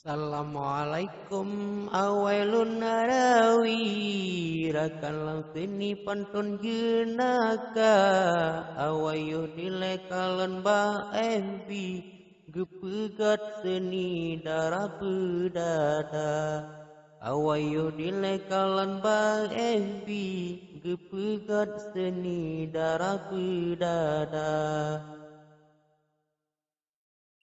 Assalamualaikum awailun narawi rakan seni pantun jenaka awayu nilai kalan ba MB gepegat seni darah bedada awayu nilai kalan ba MB gepegat seni darah bedada.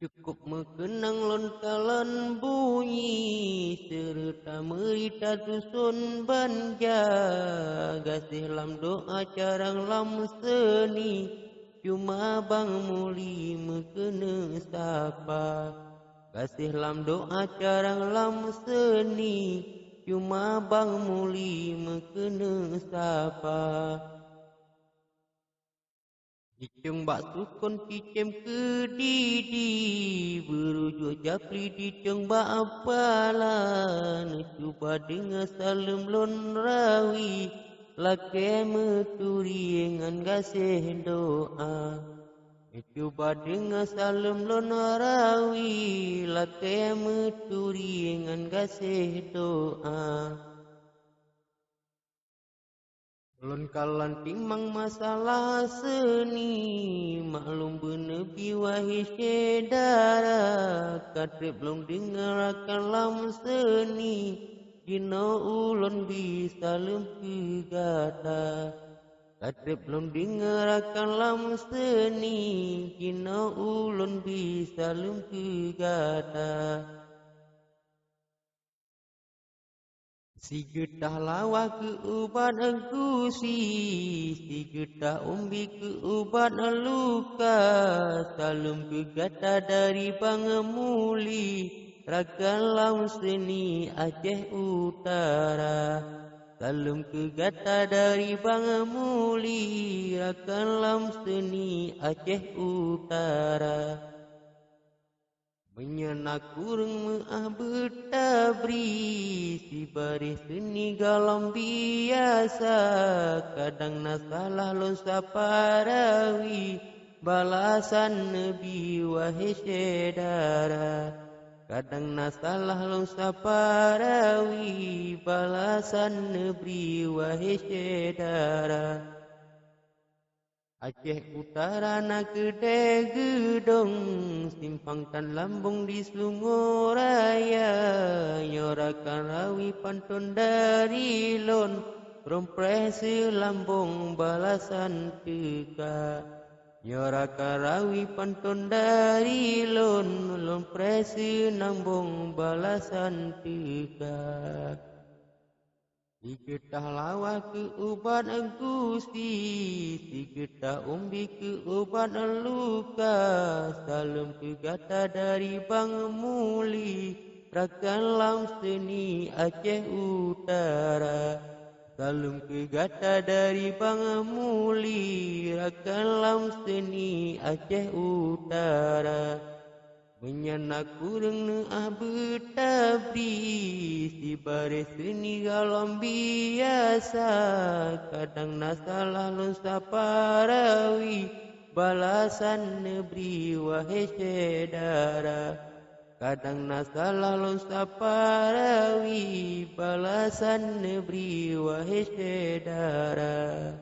Cukup mengenang lontalan bunyi serta merita dusun banja gasih lam doa carang lam seni cuma bang muli mekena sapa gasih lam doa carang lam seni cuma bang muli mekena sapa. Diceng bak sukun cicem ke didi berujuk japli diceng bak apalan cuba dengar salam lon rawi lake meturi dengan gasih doa cuba dengar salam lon rawi lake meturi dengan gasih doa. Lon kalan timang masalah seni maklum benebi wahai sedara katrip belum dengar akan lam seni dino ulon bisa lempi gata katrip belum dengar akan lam seni dino ulon bisa lempi gata. Si getah lawa ke ubat engkusi, si getah umbi ke ubat luka, salum ke gata dari Bangemuli, ragalam seni Aceh Utara. Salum ke gata dari Bangemuli, ragalam seni Aceh Utara. Menyenak kurung meah betabri si baris seni galam biasa kadang nasalah lon saparawi balasan nabi wahai sedara kadang nasalah lon saparawi balasan nabi wahai sedara. Aceh Utara nak gede gedong simpang tan lambung di Selungoraya nyorakan rawi pantun dari lon rompresi lambung balasan teka nyorakan rawi pantun dari lon rompresi lambung balasan teka. Si getah lawa ke ubat engkusi, si getah umbi ke ubat luka, salam ke gata dari Bangemuli, rakan lam seni Aceh Utara. Salam ke gata dari Bangemuli, rakan lam seni Aceh Utara. Menyenak kurang neah betabri si baris seni galam biasa kadang nasalah lon saparawi balasan negeri wahai sedara kadang nasalah lon saparawi balasan negeri wahai sedara.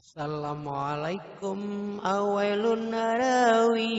Assalamualaikum awailun narawi